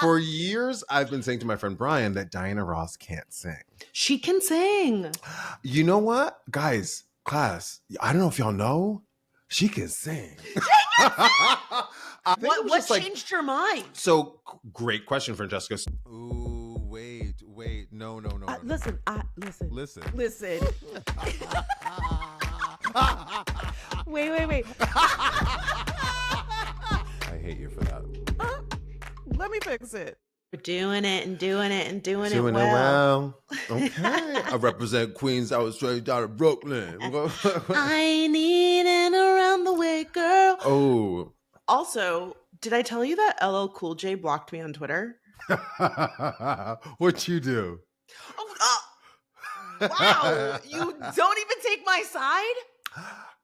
For years, I've been saying to my friend Brian that Diana Ross can't sing. She can sing. You know what? Guys, class, I don't know if y'all know, she can sing. What changed your mind? So, great question, Francesca. Ooh, wait. No. Listen. Listen. Wait. I hate you for that. Let me fix it. We're doing it well. Okay. I represent Queens. I was straight out of Brooklyn. I need an around the way girl. Oh. Also, did I tell you that LL Cool J blocked me on Twitter? What'd you do? Wow. You don't even take my side?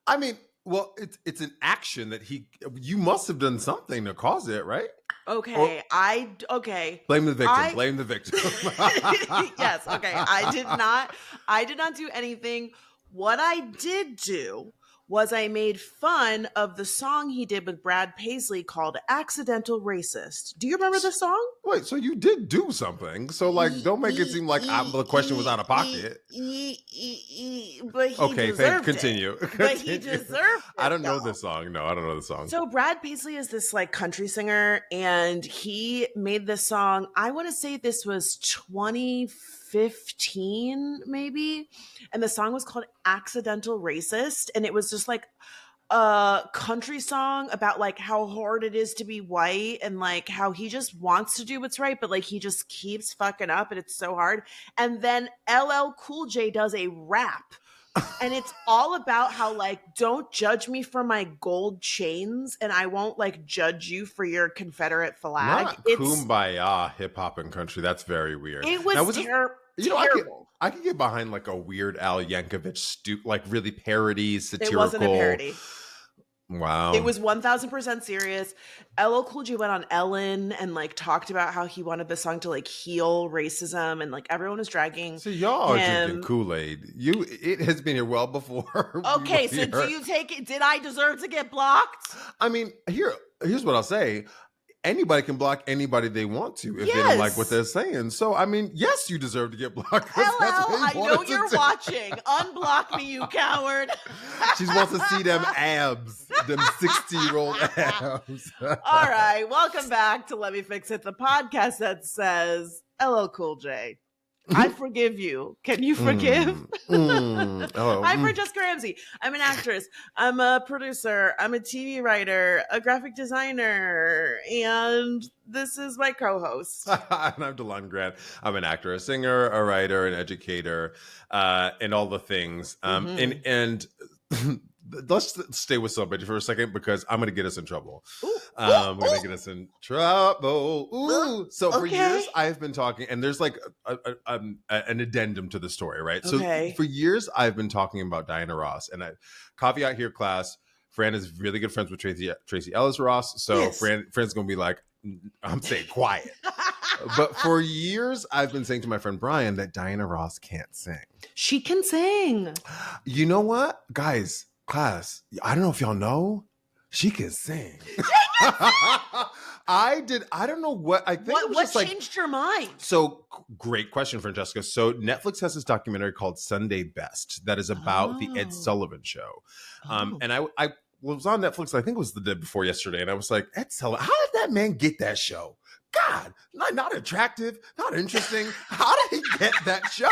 I mean, well, it's an action that you must have done something to cause it, right? Okay, okay. Blame the victim. Yes, okay. I did not do anything. What I did do was I made fun of the song he did with Brad Paisley called Accidental Racist. Do you remember the song? Wait, so you did do something. So, don't make it seem like the question was out of pocket. But he deserved continue. it. But he deserved it. I don't know this song. No, I don't know the song. So Brad Paisley is this country singer, and he made this song. I want to say this was 2015, maybe. And the song was called Accidental Racist. And it was just a country song about how hard it is to be white and how he just wants to do what's right, but he just keeps fucking up and it's so hard. And then LL Cool J does a rap. And it's all about how don't judge me for my gold chains and I won't judge you for your Confederate flag. Not kumbaya hip hop and country. That's very weird. It was terrible. I could get behind a Weird Al Yankovic really parody, satirical. It wasn't a parody. Wow. It was 1000% serious. LL Cool J went on Ellen and talked about how he wanted the song to heal racism and everyone was dragging. So y'all are drinking Kool-Aid. It has been here well before. Okay, so do you take it? Did I deserve to get blocked? I mean, here's what I'll say. Anybody can block anybody they want to if they don't like what they're saying. So, I mean, yes, you deserve to get blocked. I know you're watching. Unblock me, you coward. She wants to see them abs, them 60-year-old abs. All right, welcome back to Let Me Fix It, the podcast that says, LL Cool J, I forgive you. Can you forgive? I'm Francesca Ramsey. I'm an actress. I'm a producer. I'm a TV writer, a graphic designer, and this is my co-host. And I'm DeLon Grant. I'm an actor, a singer, a writer, an educator, and all the things. And let's stay with somebody for a second because I'm going to get us in trouble. I'm going to get us in trouble. So for years, I've been talking, and there's an addendum to the story, right? So for years, I've been talking about Diana Ross. And caveat here, class, Fran is really good friends with Tracy Ellis Ross. So Fran's going to be like, I'm staying quiet. But for years, I've been saying to my friend Brian that Diana Ross can't sing. She can sing. You know what? Guys, class, I don't know if y'all know, she can sing. I don't know what I think. What changed your mind? So great question, Francesca. So Netflix has this documentary called Sunday Best that is about the Ed Sullivan show. And I was on Netflix, I think it was the day before yesterday, and I was like, Ed Sullivan, how did that man get that show? God, not attractive, not interesting. How did he get that show?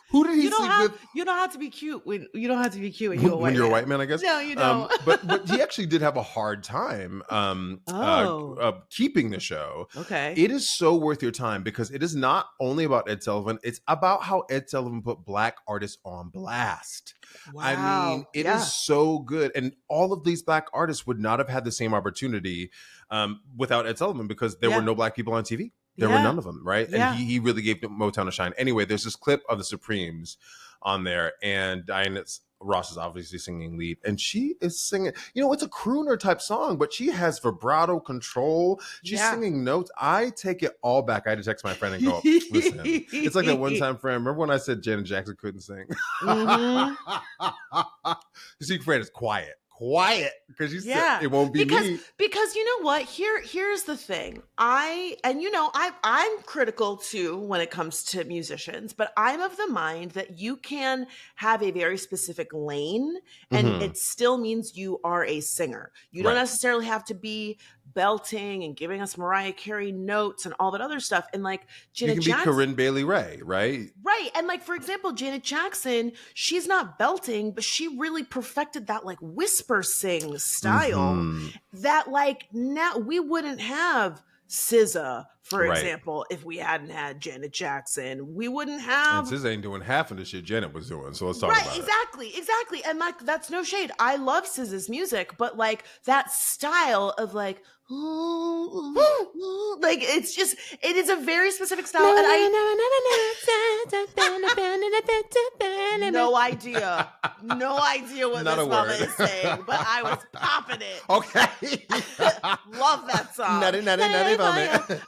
Who did he sleep with? You don't have to be cute when you're a white man, I guess. No, you don't. But he actually did have a hard time keeping the show. Okay. It is so worth your time because it is not only about Ed Sullivan. It's about how Ed Sullivan put Black artists on blast. Wow. I mean, it is so good. And all of these Black artists would not have had the same opportunity without Ed Sullivan because there were no Black people on TV. There were none of them, right? Yeah. And he really gave Motown a shine. Anyway, there's this clip of the Supremes on there, and Diana Ross is obviously singing lead, and she is singing, it's a crooner type song, but she has vibrato control. She's singing notes. I take it all back. I had to text my friend and go, listen, it's like that one time, friend, remember when I said Janet Jackson couldn't sing? You see, friend is quiet. quiet because you said it won't be me. Because you know what? Here's the thing. I'm critical too when it comes to musicians, but I'm of the mind that you can have a very specific lane and it still means you are a singer. You don't necessarily have to be belting and giving us Mariah Carey notes and all that other stuff. And like Janet Jackson, you can be Corinne Bailey Ray, right? Right. And like, for example, Janet Jackson, she's not belting, but she really perfected that like whisper sing style that like now we wouldn't have SZA, for example, if we hadn't had Janet Jackson. We wouldn't have... And SZA ain't doing half of the shit Janet was doing, so let's talk about it. Exactly. And like, that's no shade. I love SZA's music, but like that style of like, like it's just, it is a very specific style. And no idea what Miss Mama is saying, but I was popping it. Okay. Love that song. Nutty, vomit.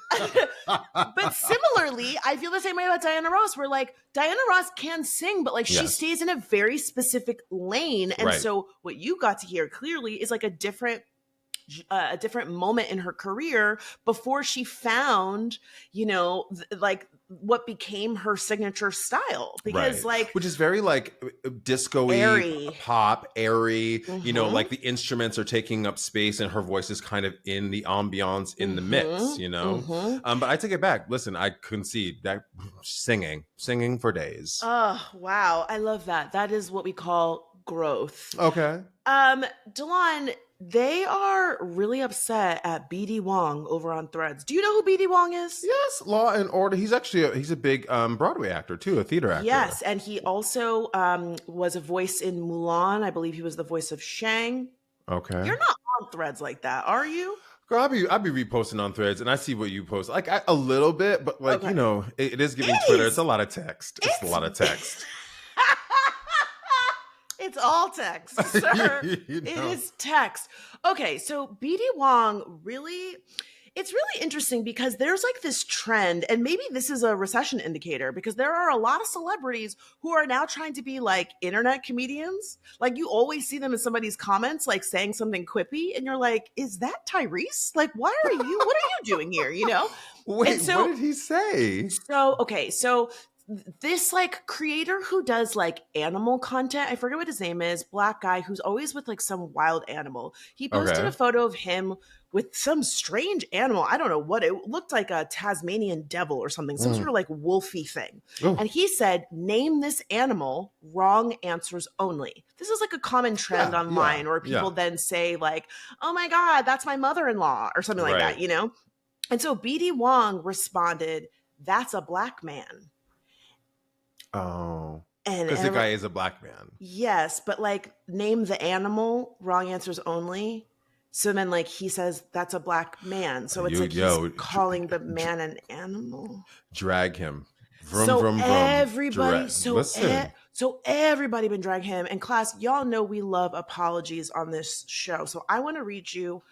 But similarly, I feel the same way about Diana Ross, where like Diana Ross can sing, but like she stays in a very specific lane. And so what you got to hear clearly is like a different moment in her career before she found, like what became her signature style, because like, which is very like disco-y, pop, airy, like the instruments are taking up space and her voice is kind of in the ambiance in the mix, but I take it back. Listen, I concede that singing for days. Oh, wow. I love that. That is what we call growth. Okay. Delon, they are really upset at BD Wong over on Threads. Do you know who BD Wong is? Yes, Law and Order. He's actually he's a big Broadway actor too, a theater actor. Yes, and he also was a voice in Mulan. I believe he was the voice of Shang. Okay. You're not on Threads like that, are you? Girl, I'll be reposting on Threads, and I see what you post. Like a little bit, but like it is giving Twitter. It's a lot of text. It's a lot of text. It's all text, sir. It is text. Okay, so BD Wong it's really interesting because there's like this trend, and maybe this is a recession indicator, because there are a lot of celebrities who are now trying to be like internet comedians. Like you always see them in somebody's comments, like saying something quippy, and you're like, is that Tyrese? Like, what are you doing here? Wait, what did he say? So this like creator who does like animal content, I forget what his name is, black guy who's always with like some wild animal. He posted a photo of him with some strange animal. I don't know what it looked like, a Tasmanian devil or something, some sort of like wolfy thing. Ooh. And he said, name this animal, wrong answers only. This is like a common trend online where people then say like, oh my God, that's my mother-in-law or something like that, And so BD Wong responded, that's a black man. Oh, because the guy is a black man. Yes, but like name the animal, wrong answers only. So then like he says that's a black man. So it's he's calling the man an animal. Drag him. Vroom, everybody, so everybody been dragging him. And class, y'all know we love apologies on this show. So I want to read you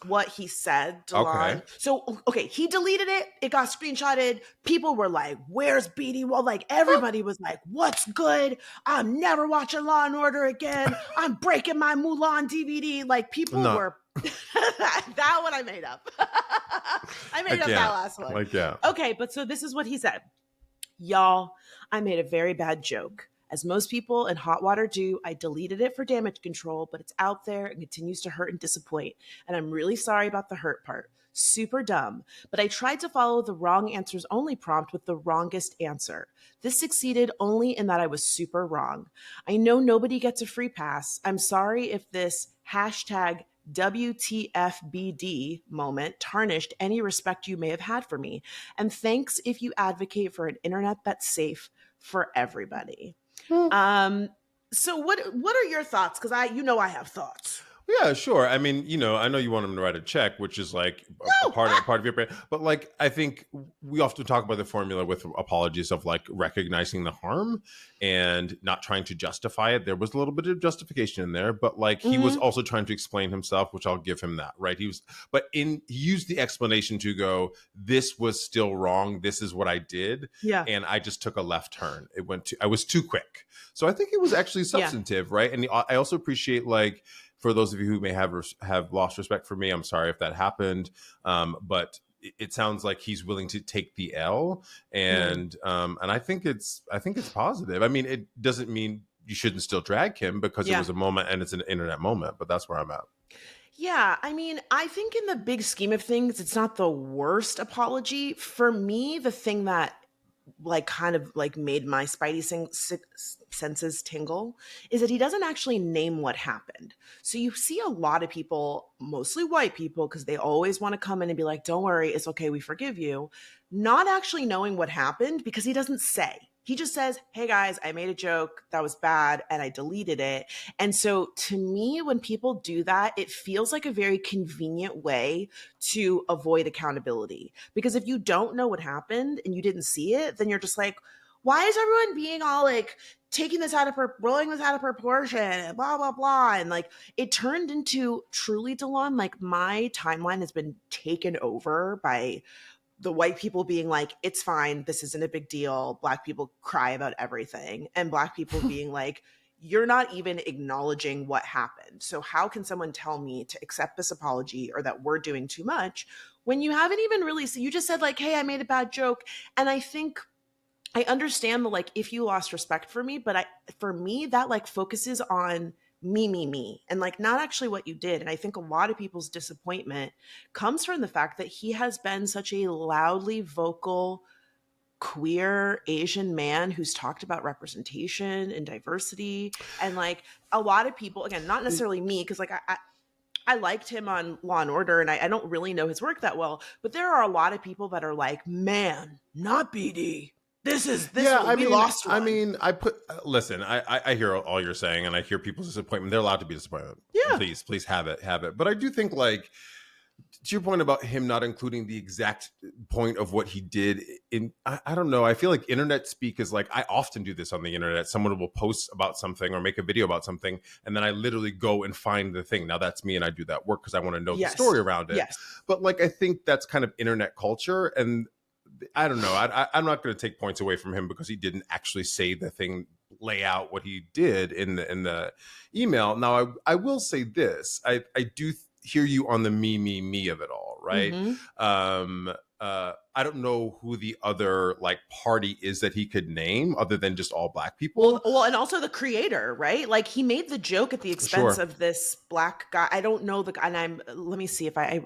what he said, Delon. Okay. So, he deleted it. It got screenshotted. People were like, where's BD Wong? Like, everybody was like, what's good? I'm never watching Law and Order again. I'm breaking my Mulan DVD. Like, people were... that one I made up. I made up that last one. Okay, but so this is what he said. Y'all, I made a very bad joke. As most people in hot water do, I deleted it for damage control, but it's out there and continues to hurt and disappoint. And I'm really sorry about the hurt part. Super dumb. But I tried to follow the wrong answers only prompt with the wrongest answer. This succeeded only in that I was super wrong. I know nobody gets a free pass. I'm sorry if this hashtag WTFBD moment tarnished any respect you may have had for me. And thanks if you advocate for an internet that's safe for everybody. So what are your thoughts? Because I have thoughts. Yeah, sure. I mean, I know you want him to write a check, which is like a part of your brand. But like, I think we often talk about the formula with apologies of like recognizing the harm and not trying to justify it. There was a little bit of justification in there, but like he was also trying to explain himself, which I'll give him that, right? He used the explanation to go, this was still wrong. This is what I did. Yeah. And I just took a left turn. I was too quick. So I think it was actually substantive, right? And I also appreciate like, for those of you who may have lost respect for me, I'm sorry if that happened. But it sounds like he's willing to take the L, and I think it's positive. I mean, it doesn't mean you shouldn't still drag him because it was a moment and it's an internet moment, but that's where I'm at. Yeah, I mean, I think in the big scheme of things, it's not the worst apology. For me, the thing that like kind of like made my senses tingle is that he doesn't actually name what happened. So you see a lot of people, mostly white people, because they always want to come in and be like, don't worry, it's okay, we forgive you, not actually knowing what happened because he doesn't say. He just says, hey guys, I made a joke that was bad and I deleted it. And so to me, when people do that, it feels like a very convenient way to avoid accountability. Because if you don't know what happened and you didn't see it, then you're just like, why is everyone being all like taking this rolling this out of proportion and blah, blah, blah. And like it turned into truly, Delon, like my timeline has been taken over by the white people being like, it's fine, this isn't a big deal. Black people cry about everything. And Black people being like, you're not even acknowledging what happened. So how can someone tell me to accept this apology or that we're doing too much when you haven't even really, so you just said like, hey, I made a bad joke. And I think I understand the like, if you lost respect for me, but for me, that like focuses on me, and like not actually what you did. And I think a lot of people's disappointment comes from the fact that he has been such a loudly vocal queer Asian man who's talked about representation and diversity. And like a lot of people, again, not necessarily me, because like I liked him on Law and Order and I don't really know his work that well, but there are a lot of people that are like, man, not BD. This we lost one. I mean, listen, I hear all you're saying and I hear people's disappointment. They're allowed to be disappointed. Yeah. Please have it. But I do think like, to your point about him not including the exact point of what he did I don't know. I feel like internet speak is like, I often do this on the internet. Someone will post about something or make a video about something. And then I literally go and find the thing. Now that's me and I do that work because I want to know the story around it. Yes. But like, I think that's kind of internet culture. And I don't know. I'm not going to take points away from him because he didn't actually say the thing, lay out what he did in the email. Now, I will say this. I do hear you on the me of it all, right? Mm-hmm. I don't know who the other like party is that he could name other than just all Black people. Well, and also the creator, right? Like he made the joke at the expense of this Black guy. I don't know let me see if I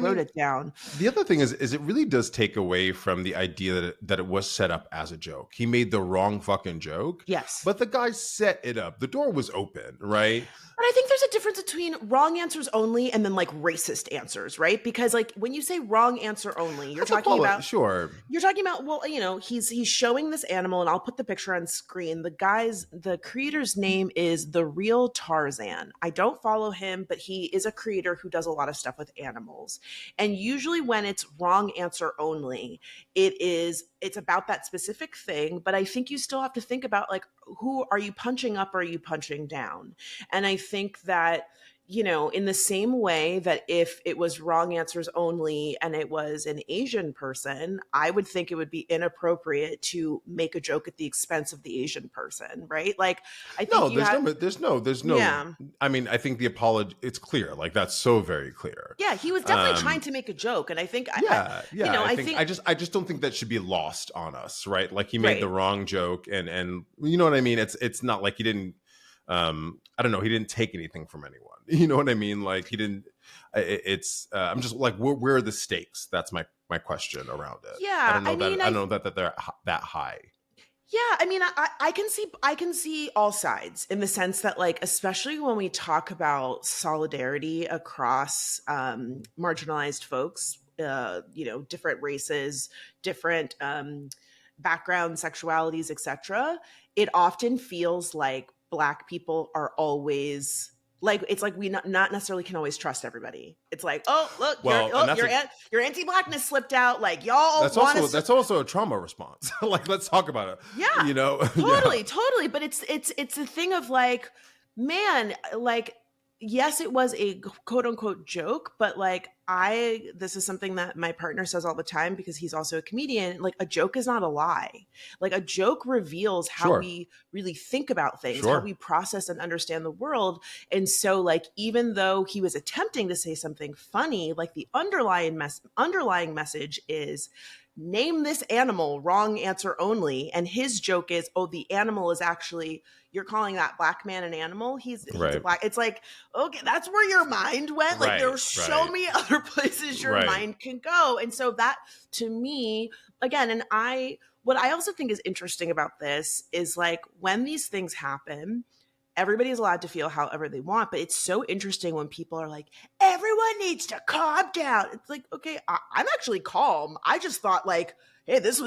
wrote it down. The other thing is it really does take away from the idea that it was set up as a joke. He made the wrong fucking joke. Yes. But the guy set it up. The door was open, right? But I think there's a difference between wrong answers only and then like racist answers, right? Because like when you say wrong answer only, you're talking about You're talking about, well, you know, he's showing this animal, and I'll put the picture on screen. The creator's name is The Real Tarzan. I don't follow him, but he is a creator who does a lot of stuff with animals. And usually when it's wrong answer only, it's about that specific thing. But I think you still have to think about like, who are you punching up or are you punching down? And I think that, you know, in the same way that if it was wrong answers only and it was an Asian person, I would think it would be inappropriate to make a joke at the expense of the Asian person, right? Like, I think there's no. Yeah. I mean, I think the apology, it's clear. Like, that's so very clear. Yeah, he was definitely trying to make a joke, and I think, I just don't think that should be lost on us, right? Like, he made the wrong joke, and you know what I mean. It's not like he didn't. I don't know. He didn't take anything from anyone. You know what I mean? Like he didn't. I'm just like, where are the stakes? That's my question around it. Yeah, I don't know that they're that high. Yeah, I mean, I can see all sides in the sense that, like, especially when we talk about solidarity across marginalized folks, you know, different races, different backgrounds, sexualities, etc. It often feels like Black people are always like, it's like we not necessarily can always trust everybody. It's like, oh, look, your anti-Blackness slipped out. Like, y'all that's also a trauma response. Like, let's talk about it. Yeah, you know, totally. But it's a thing of like, man, like yes, it was a quote unquote joke, but like this is something that my partner says all the time because he's also a comedian. Like a joke is not a lie. Like a joke reveals how Sure. we really think about things, how Sure. we process and understand the world. And so like, even though he was attempting to say something funny, like the underlying message is name this animal, wrong answer only. And his joke is, oh, the animal is actually, you're calling that black man an animal. He's a Right. black. It's like, okay, that's where your mind went. Like there Right, were so right. many other places your Right. mind can go. And so that to me, again, what I also think is interesting about this is like when these things happen, everybody's allowed to feel however they want, but it's so interesting when people are like, everyone needs to calm down. It's like, okay, I'm actually calm. I just thought like, hey, this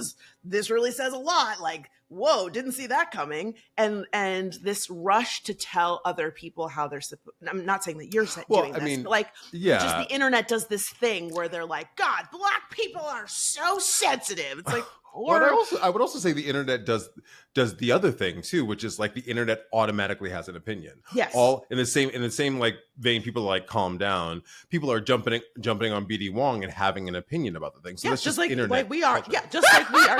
really says a lot. Like, whoa, didn't see that coming. And this rush to tell other people how they're supposed, I'm not saying that you're doing this, but like, just the internet does this thing where they're like, God, black people are so sensitive. It's like, I would also say the internet does the other thing too, which is like the internet automatically has an opinion. Yes. All in the same like vein, people are like calm down. People are jumping on BD Wong and having an opinion about the thing. So that's just like internet. Like we are. culture. Yeah, just like we are.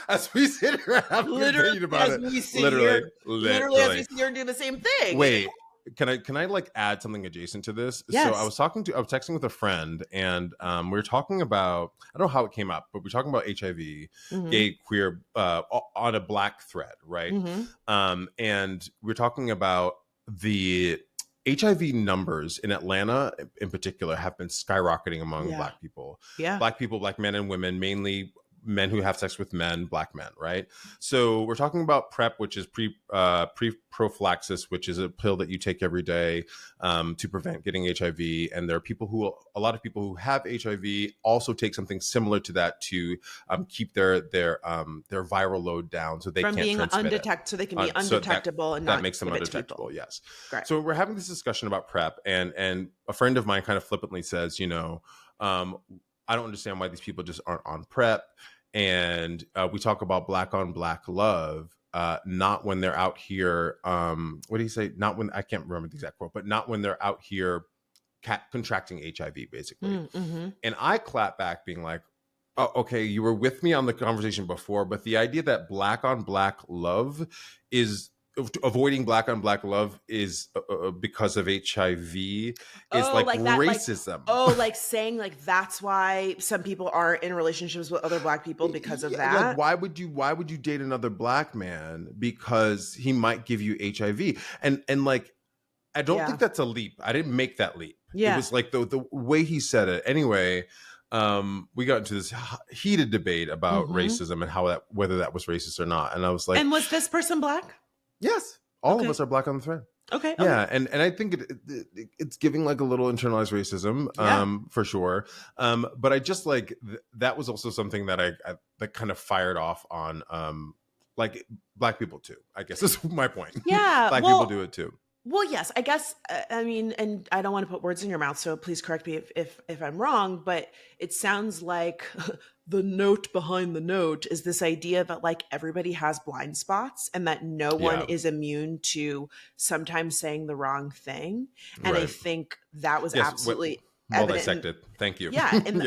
As we sit here and have an opinion about it. Literally, as we sit here and do the same thing. Wait. Can I like add something adjacent to this? Yes. So I was texting with a friend and we were talking about, I don't know how it came up, but we're talking about HIV, gay, queer, on a black thread, right? And we're talking about the HIV numbers in Atlanta in particular have been skyrocketing among black people. Yeah. Black people, black men and women, mainly men who have sex with men, black men, right? So we're talking about PrEP, which is pre-prophylaxis, which is a pill that you take every day to prevent getting HIV. And there are a lot of people who have HIV also take something similar to that to keep their viral load down, so they from can't being undetected, so they can be undetectable and that not makes them give it to undetectable. people. Yes. Right. So we're having this discussion about PrEP, and a friend of mine kind of flippantly says, I don't understand why these people just aren't on PrEP. And we talk about black on black love, not when they're out here. What do you say? Not when, I can't remember the exact quote, but not when they're out here contracting HIV, basically. And I clap back being like, oh, okay, you were with me on the conversation before, but the idea that black on black love is avoiding black on black love is because of HIV is like racism. Like saying like that's why some people are in relationships with other black people because of that. Like why would you date another black man because he might give you HIV? And like I don't think that's a leap. I didn't make that leap. Yeah. It was like the way he said it. Anyway, we got into this heated debate about racism and whether that was racist or not. And I was like, and was this person black? Yes, all of us are black on the thread. Okay. Yeah, and I think it's giving like a little internalized racism, for sure. But I just like that was also something that I that kind of fired off on like black people too. I guess is my point. Yeah, black people do it too. Well, yes, I guess, I mean, and I don't want to put words in your mouth, so please correct me if I'm wrong, but it sounds like the note behind the note is this idea that like everybody has blind spots and that no one is immune to sometimes saying the wrong thing. And I think that was absolutely well dissected. Thank you. Yeah, and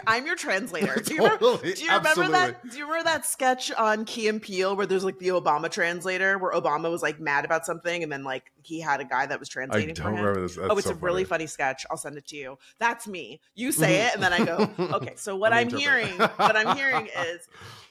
I'm your translator. Do you remember that sketch on Key and Peele where there's like the Obama translator, where Obama was like mad about something, and then like he had a guy that was translating for him? Remember this. That's it's a really funny sketch. I'll send it to you. That's me. You say it, and then I go, okay. So what I'm hearing is,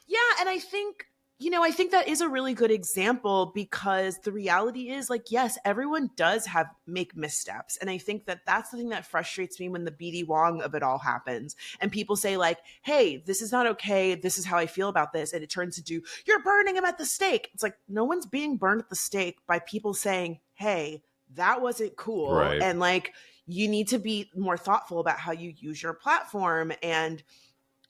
yeah, and I think. I think that is a really good example because the reality is like, yes, everyone does make missteps. And I think that that's the thing that frustrates me when the BD Wong of it all happens. And people say like, hey, this is not okay. This is how I feel about this. And it turns into, you're burning him at the stake. It's like, no one's being burned at the stake by people saying, hey, that wasn't cool. Right. And like, you need to be more thoughtful about how you use your platform. And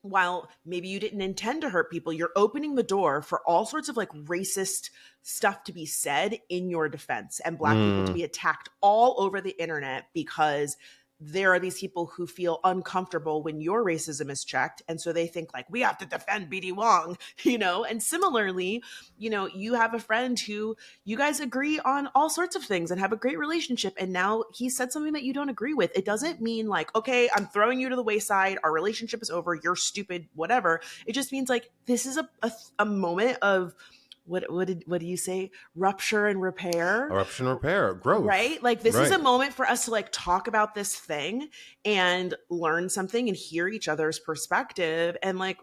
while maybe you didn't intend to hurt people, you're opening the door for all sorts of like racist stuff to be said in your defense and black people to be attacked all over the internet because there are these people who feel uncomfortable when your racism is checked. And so they think like, we have to defend BD Wong, and similarly, you have a friend who you guys agree on all sorts of things and have a great relationship. And now he said something that you don't agree with. It doesn't mean like, okay, I'm throwing you to the wayside. Our relationship is over. You're stupid, whatever. It just means like, this is a moment of, what do you say? Rupture and repair. Eruption repair, growth. Right? Like this Right. is a moment for us to like talk about this thing and learn something and hear each other's perspective and like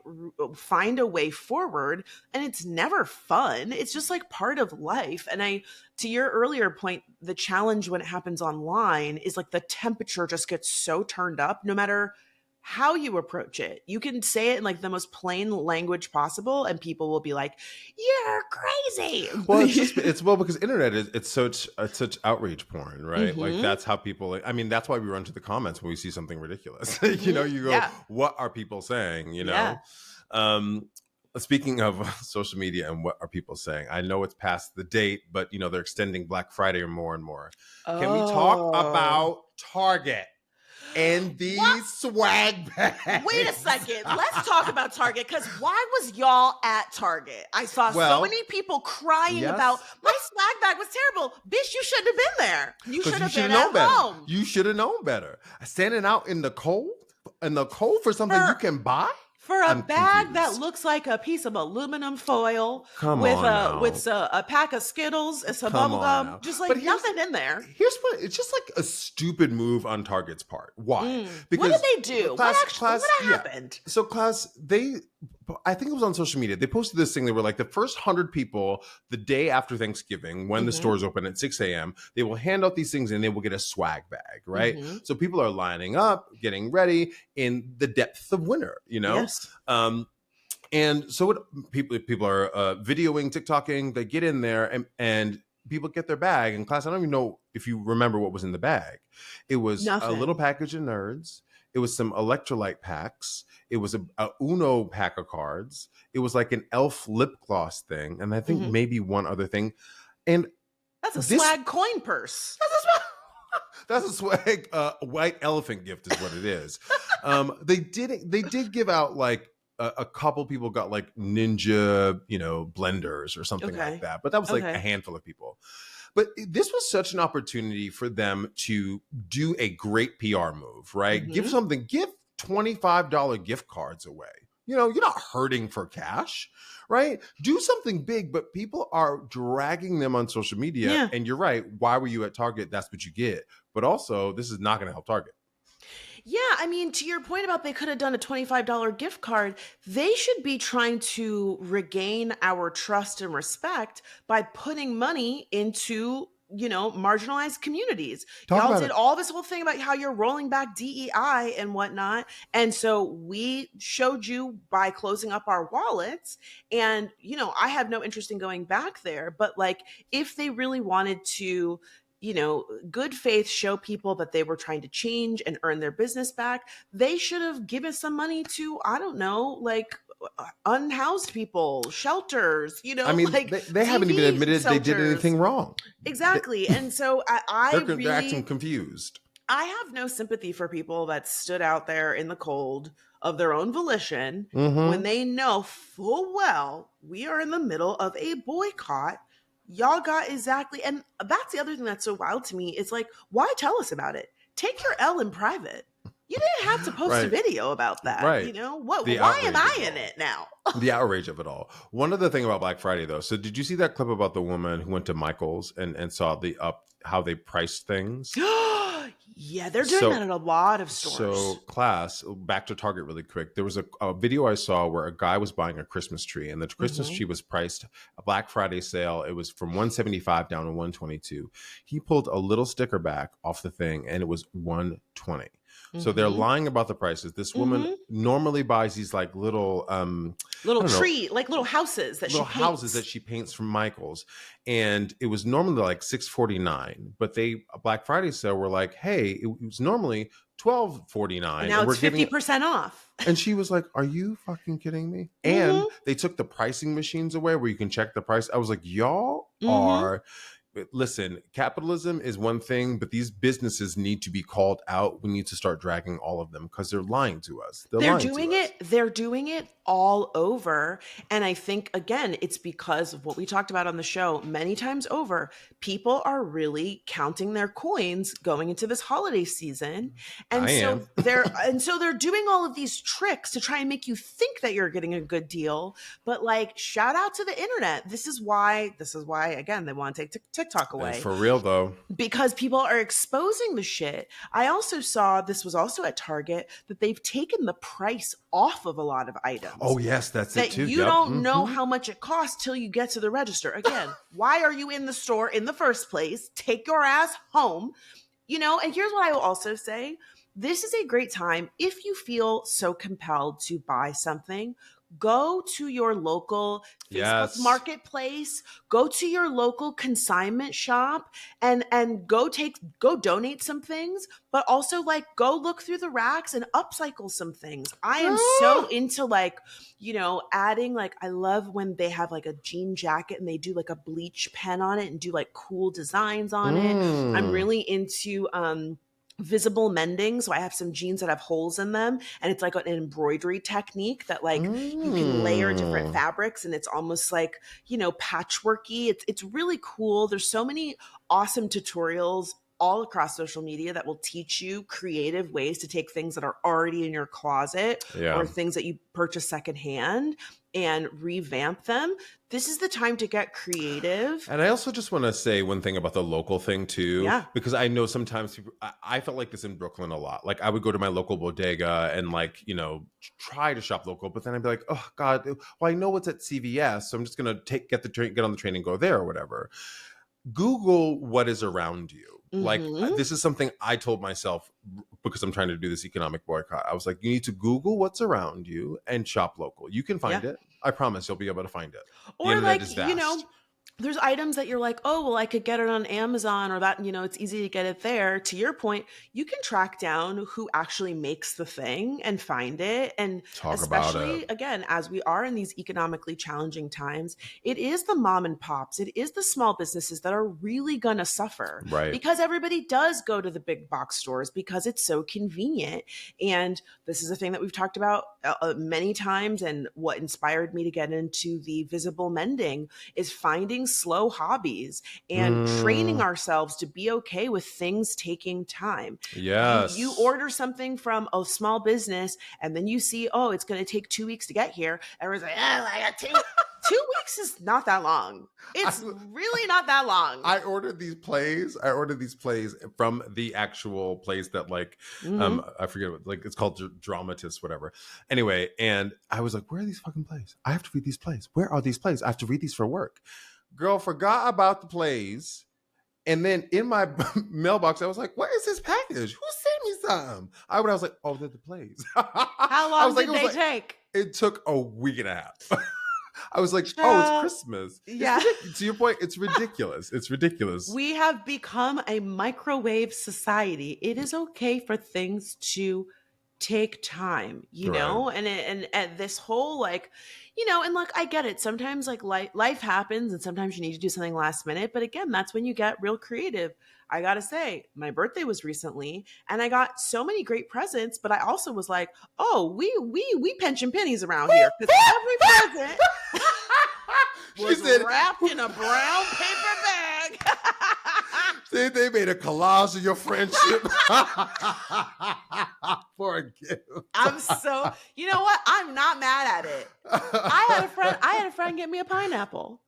find a way forward. And it's never fun. It's just like part of life. And to your earlier point, the challenge when it happens online is like the temperature just gets so turned up no matter how you approach it. You can say it in like the most plain language possible and people will be like, you're crazy. Well, it's because internet is it's such outrage porn, right? Like that's how people, I mean, that's why we run to the comments when we see something ridiculous. You go, what are people saying? Speaking of social media and what are people saying, I know it's past the date, but they're extending Black Friday more and more. Can we talk about Target and these swag bags? Wait a second. Let's talk about Target, because why was y'all at Target? I saw so many people crying about, my swag bag was terrible. Bitch, you shouldn't have been there. You should have been at home. You should have known better. Standing out in the cold for something you can buy? For a bag that looks like a piece of aluminum foil with a pack of Skittles and some bubble gum, just like nothing in there. Here's what, it's just like a stupid move on Target's part. Why? Because what did they do? What happened? So I think it was on social media. They posted this thing. They were like, the first 100 people the day after Thanksgiving, when the stores open at 6 a.m., they will hand out these things and they will get a swag bag, right? So people are lining up, getting ready in the depths of winter, Yes. And so people are videoing, TikToking, they get in there and people get their bag. In class, I don't even know if you remember what was in the bag. It was a little package of Nerds. It was some electrolyte packs. It was a Uno pack of cards. It was like an Elf lip gloss thing. And I think maybe one other thing. And that's a swag coin purse. That's a swag white elephant gift is what it is. They did give out like a couple people got like ninja, blenders or something like that. But that was like a handful of people. But this was such an opportunity for them to do a great PR move, right? Give $25 gift cards away. You're not hurting for cash, right? Do something big, but people are dragging them on social media. Yeah. And you're right. Why were you at Target? That's what you get. But also, this is not going to help Target. Yeah, I mean, to your point about they could have done a $25 gift card, they should be trying to regain our trust and respect by putting money into, marginalized communities. Y'all did all this whole thing about how you're rolling back DEI and whatnot. And so we showed you by closing up our wallets. And, I have no interest in going back there. But like, if they really wanted to, good faith show people that they were trying to change and earn their business back, they should have given some money to, I don't know, like unhoused people, shelters, I mean, like they haven't even admitted they did anything wrong. Exactly. And so they're acting confused. I have no sympathy for people that stood out there in the cold of their own volition when they know full well we are in the middle of a boycott. Y'all got exactly, and that's the other thing that's so wild to me. It's like, why tell us about it? Take your L in private. You didn't have to post a video about that. Right. Why am I in it now? The outrage of it all. One other thing about Black Friday, though. So did you see that clip about the woman who went to Michael's and saw how they priced things? Yeah, they're doing that at a lot of stores. So class, back to Target really quick. There was a video I saw where a guy was buying a Christmas tree, and the Christmas tree was priced a Black Friday sale. It was from $175 down to $122. He pulled a little sticker back off the thing, and it was $120. So they're lying about the prices. This woman normally buys these like little little houses that she paints from Michael's, and it was normally like $649. But Black Friday sale were like, hey, it was normally $12.49. Now it's 50% off. And she was like, are you fucking kidding me? And they took the pricing machines away where you can check the price. I was like, y'all are listen, capitalism is one thing, but these businesses need to be called out. We need to start dragging all of them because they're lying to us. They're doing it. They're doing it all over. And I think, again, it's because of what we talked about on the show many times over. People are really counting their coins going into this holiday season. And they're doing all of these tricks to try and make you think that you're getting a good deal. But like, shout out to the internet. This is why, again, they want to take TikTok away. For real, though. Because people are exposing the shit. I also saw, this was also at Target, that they've taken the price off of a lot of items. Oh, yes, that's it too. You don't know how much it costs till you get to the register. Again, why are you in the store in the first place? Take your ass home. And here's what I will also say. This is a great time if you feel so compelled to buy something. Go to your local Facebook marketplace, go to your local consignment shop and go donate some things, but also like go look through the racks and upcycle some things. I am so into adding, like, I love when they have like a jean jacket and they do like a bleach pen on it and do like cool designs on it. I'm really into visible mending. So I have some jeans that have holes in them and it's like an embroidery technique that like you can layer different fabrics and it's almost like, patchworky. It's really cool. There's so many awesome tutorials all across social media that will teach you creative ways to take things that are already in your closet or things that you purchase secondhand and revamp them. This is the time to get creative. And I also just want to say one thing about the local thing too, because I know sometimes people, I felt like this in Brooklyn a lot. Like I would go to my local bodega and like, try to shop local, but then I'd be like, oh God, well, I know what's at CVS. So I'm just going to get on the train and go there or whatever. Google what is around you. Like this is something I told myself because I'm trying to do this economic boycott. I was like, you need to Google what's around you and shop local. You can find it. I promise you'll be able to find it. Or like, there's items that you're like, oh, well, I could get it on Amazon or that, it's easy to get it there. To your point, you can track down who actually makes the thing and find it. And especially, again, as we are in these economically challenging times, it is the mom and pops, it is the small businesses that are really going to suffer. Right. Because everybody does go to the big box stores because it's so convenient. And this is a thing that we've talked about many times. And what inspired me to get into the visible mending is finding slow hobbies and training ourselves to be okay with things taking time. Yes. You order something from a small business and then you see, oh, it's going to take 2 weeks to get here. Everyone's like, I got 2 weeks is not that long. It's really not that long. I ordered these plays from the actual place that like, I forget what, like it's called Dramatist, whatever. Anyway, and I was like, where are these fucking plays? I have to read these plays. Where are these plays? I have to read these for work. Girl, forgot about the plays. And then in my mailbox, I was like, what is this package? Who sent me some? I was like, oh, they're the plays. How long did they take? It took a week and a half. I was like, oh, it's Christmas. Yeah. To your point, it's ridiculous. It's ridiculous. We have become a microwave society. It is okay for things to take time, know, and this whole like, and look, I get it. Sometimes like life happens and sometimes you need to do something last minute. But again, that's when you get real creative. I got to say, my birthday was recently and I got so many great presents, but I also was like, oh, we pension pennies around here because every present was wrapped in a brown paper bag. They made a collage of your friendship for a gift. I'm so, you know what? I'm not mad at it. I had a friend get me a pineapple.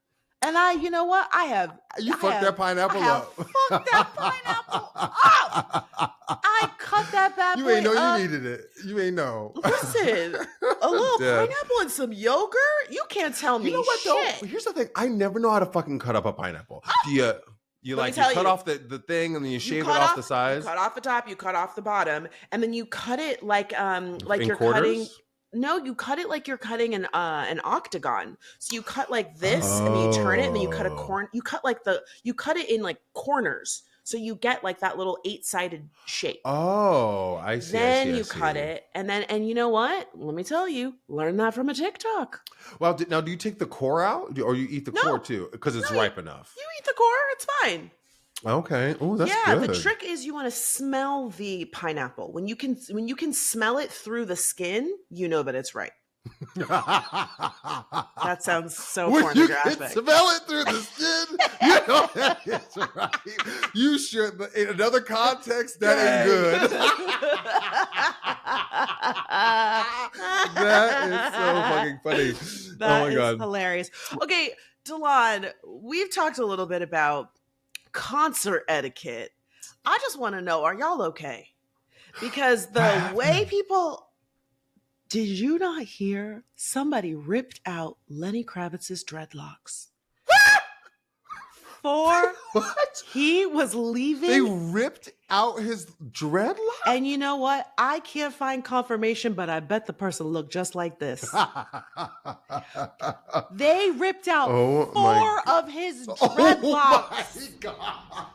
And you know what? Fucked that pineapple up. Fucked that pineapple up. I cut that bad boy up. You ain't know you needed it. You ain't know. Listen, a little pineapple and some yogurt? You can't tell me. You know what shit. though? Here's the thing. I never know how to fucking cut up a pineapple. Do you cut off the thing and then you shave it off the sides? You cut off the top, you cut off the bottom, and then you cut it like you're quarters? cutting. No, you cut it like you're cutting an octagon. So you cut like this, and then you turn it, and then you cut a corn. You cut it in like corners. So you get like that little 8-sided shape. Oh, I see. Then you cut it, and you know what? Let me tell you, learn that from a TikTok. Well, now do you take the core out, or you eat the core No, too because it's no, ripe enough? you eat the core. It's fine. Okay. Oh, that's Yeah, good. the trick is you want to smell the pineapple. When you can smell it through the skin, you know that it's right. That sounds so when pornographic. You can smell it through the skin. You know that is right. You should, but in another context, that ain't good. That is so fucking funny. That oh my is god, hilarious. Okay, Delon, we've talked a little bit about concert etiquette. I just want to know, are y'all okay? Because the way people... Did you not hear somebody ripped out Lenny Kravitz's dreadlocks? For what? He was leaving. They ripped out his dreadlocks? And you know what? I can't find confirmation, but I bet the person looked just like this. They ripped out 4 of his dreadlocks. Oh my god.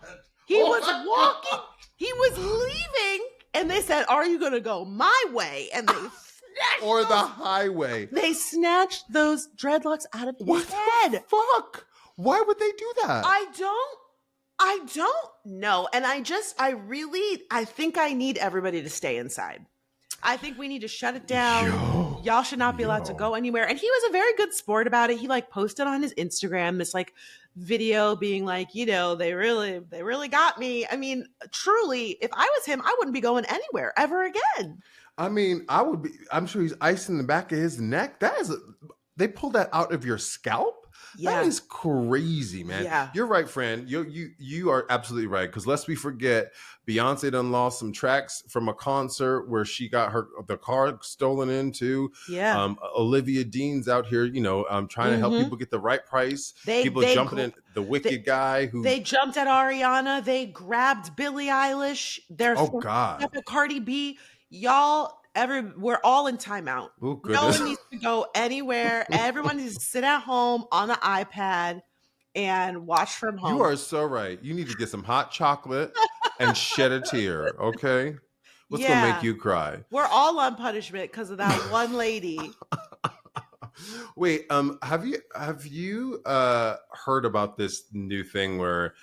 He was walking. He was leaving. And they said, are you going to go my way? And they snatched or the highway. They snatched those dreadlocks out of his head. The fuck? Why would they do that? I don't know. And I think I need everybody to stay inside. I think we need to shut it down. Y'all should not be allowed to go anywhere. And he was a very good sport about it. He like posted on his Instagram this like video being like, they really got me. I mean, truly, if I was him, I wouldn't be going anywhere ever again. I mean, I'm sure he's icing the back of his neck. They pulled that out of your scalp? Yeah. That is crazy, man. Yeah. You're right, friend. You are absolutely right. Because lest we forget, Beyonce done lost some tracks from a concert where she got the car stolen into. Yeah. Olivia Dean's out here, trying to help people get the right price. People jumping in the wicked guy who they jumped at Ariana. They grabbed Billie Eilish. God. Cardi B. Y'all. We're all in timeout. Oh, no one needs to go anywhere. Everyone needs to sit at home on the iPad and watch from home. You are so right. You need to get some hot chocolate and shed a tear, okay? What's gonna make you cry? We're all on punishment because of that one lady. Wait, have you heard about this new thing where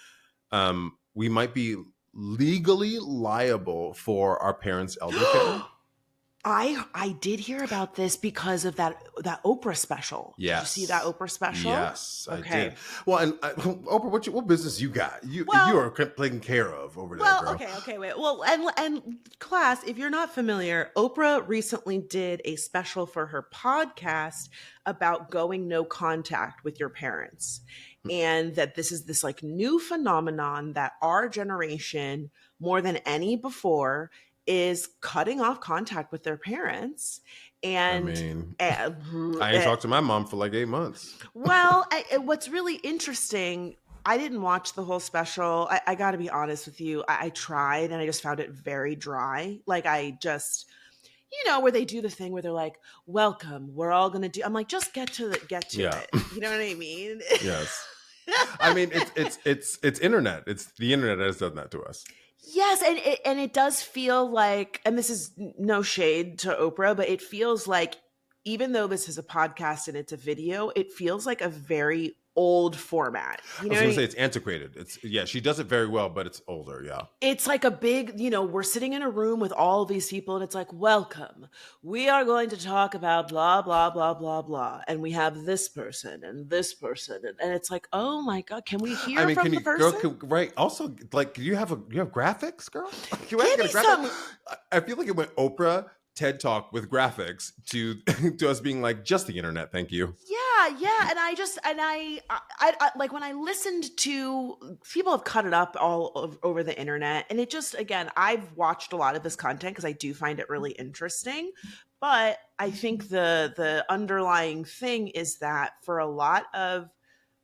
we might be legally liable for our parents' elder care? I did hear about this because of that Oprah special. Yes. Did you see that Oprah special? Yes, okay. I did. Well, and Oprah, what business you got? You are taken care of over there, girl. Okay, wait. Well, and class, if you're not familiar, Oprah recently did a special for her podcast about going no contact with your parents. And that this is this like new phenomenon that our generation, more than any before, is cutting off contact with their parents. And I ain't talked to my mom for like 8 months. Well, what's really interesting, I didn't watch the whole special. I got to be honest with you. I tried and I just found it very dry. Like I just, where they do the thing where they're like, welcome, we're all going to do. I'm like, just get to it. You know what I mean? Yes. I mean, it's internet. It's the internet that has done that to us. Yes, and it does feel like, and this is no shade to Oprah, but it feels like even though this is a podcast and it's a video, it feels like a very old format. I was going to say it's antiquated. She does it very well, but it's older. Yeah. It's like a big, we're sitting in a room with all these people and it's like, welcome, we are going to talk about blah, blah, blah, blah, blah. And we have this person and this person. And it's like, oh my God, can we hear from the person? Girl, right. Also, like, you have graphics, girl? Give me some. I feel like it went Oprah TED Talk with graphics to us being like, just the internet, thank you. Yeah, and I like when I listened to people have cut it up all over the internet, and it just, again, I've watched a lot of this content because I do find it really interesting, but I think the underlying thing is that for a lot of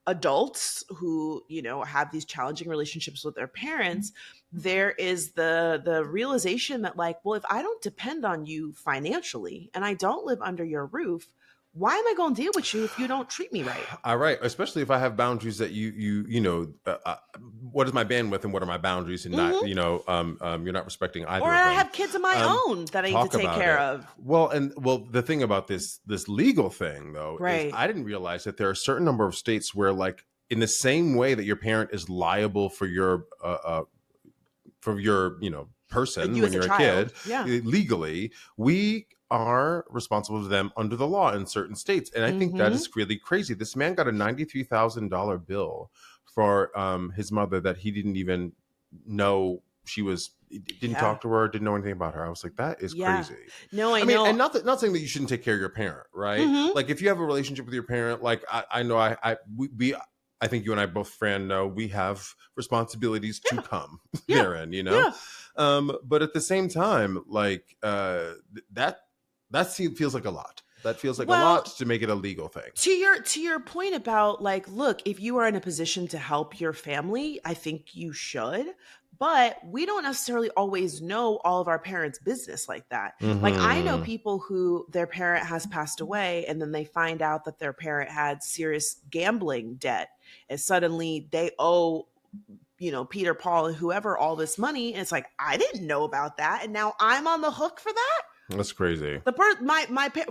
adults who have these challenging relationships with their parents, there is the realization that like, well, if I don't depend on you financially and I don't live under your roof, why am I going to deal with you if you don't treat me right? All right, especially if I have boundaries that what is my bandwidth and what are my boundaries, and not you're not respecting either. Or of I them. have kids of my own that I need to take care of. Well, the thing about this legal thing though is I didn't realize that there are a certain number of states where, like, in the same way that your parent is liable for your person when you're a kid, legally, we are responsible to them under the law in certain states. And I think that is really crazy. This man got a $93,000 bill for his mother that he didn't even know didn't talk to her, didn't know anything about her. I was like, that is crazy. No, I know. And not saying that you shouldn't take care of your parent, right? Like, if you have a relationship with your parent, like I know I think you and I both, Fran, know we have responsibilities to come therein, but at the same time, like, that feels like a lot. That feels like a lot to make it a legal thing. To your point about, like, look, if you are in a position to help your family, I think you should. But we don't necessarily always know all of our parents' business like that. Like, I know people who their parent has passed away, and then they find out that their parent had serious gambling debt, and suddenly they owe, Peter, Paul, and whoever all this money. And it's like, I didn't know about that, and now I'm on the hook for that. That's crazy.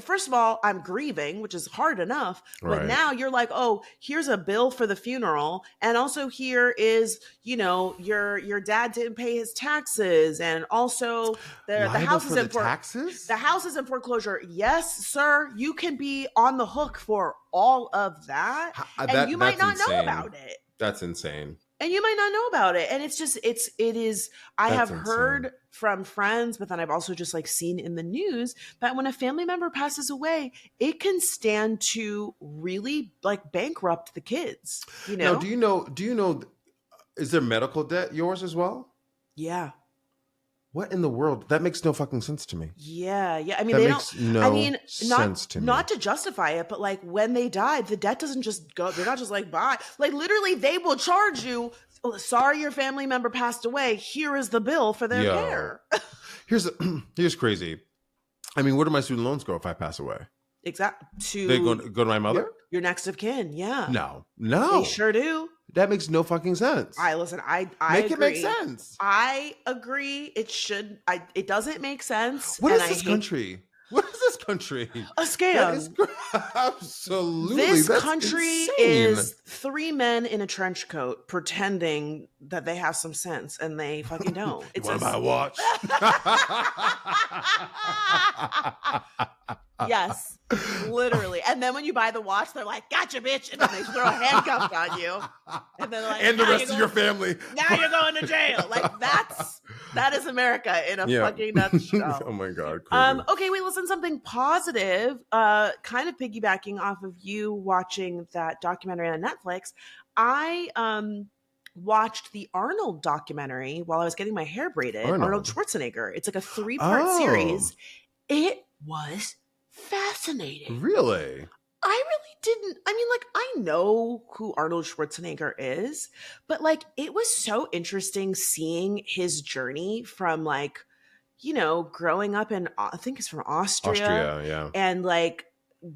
First of all, I'm grieving, which is hard enough. But now you're like, oh, here's a bill for the funeral, and also here is, your dad didn't pay his taxes, and also the house is in taxes. The house is in foreclosure. Yes, sir, you can be on the hook for all of that, and you might not know about it. That's insane. And you might not know about it. And it is, I have heard from friends, but then I've also just, like, seen in the news that when a family member passes away, it can stand to really, like, bankrupt the kids, Now, do you know, is there medical debt yours as well? Yeah. What in the world? That makes no fucking sense to me. Yeah. I mean, sense to me. Not to justify it, but, like, when they died, the debt doesn't just go. They're not just like, bye. Like, literally, they will charge you. Oh, sorry, your family member passed away. Here is the bill for their care. Here's crazy. I mean, where do my student loans go if I pass away? Exactly. They go to my mother? Your next of kin. Yeah. No. They sure do. That makes no fucking sense. I make agree. It make sense. I agree. It should. It doesn't make sense. What is this country? What is this country? A scam. Absolutely. This country is 3 men in a trench coat pretending that they have some sense, and they fucking don't. It's want to buy a watch? Yes, literally. And then when you buy the watch, they're like, "Gotcha, bitch!" And then they throw a handcuff on you, and then they're like, and the rest of your family. Now you're going to jail. Like, that is America in a fucking nutshell. Oh my god. Okay, wait. Listen, something positive. Kind of piggybacking off of you watching that documentary on Netflix. I watched the Arnold documentary while I was getting my hair braided. Arnold Schwarzenegger. It's like a 3-part series. It was fascinating. Really? I really didn't. I mean, like, I know who Arnold Schwarzenegger is, but, like, it was so interesting seeing his journey from, like, growing up in, I think it's from Austria, and, like,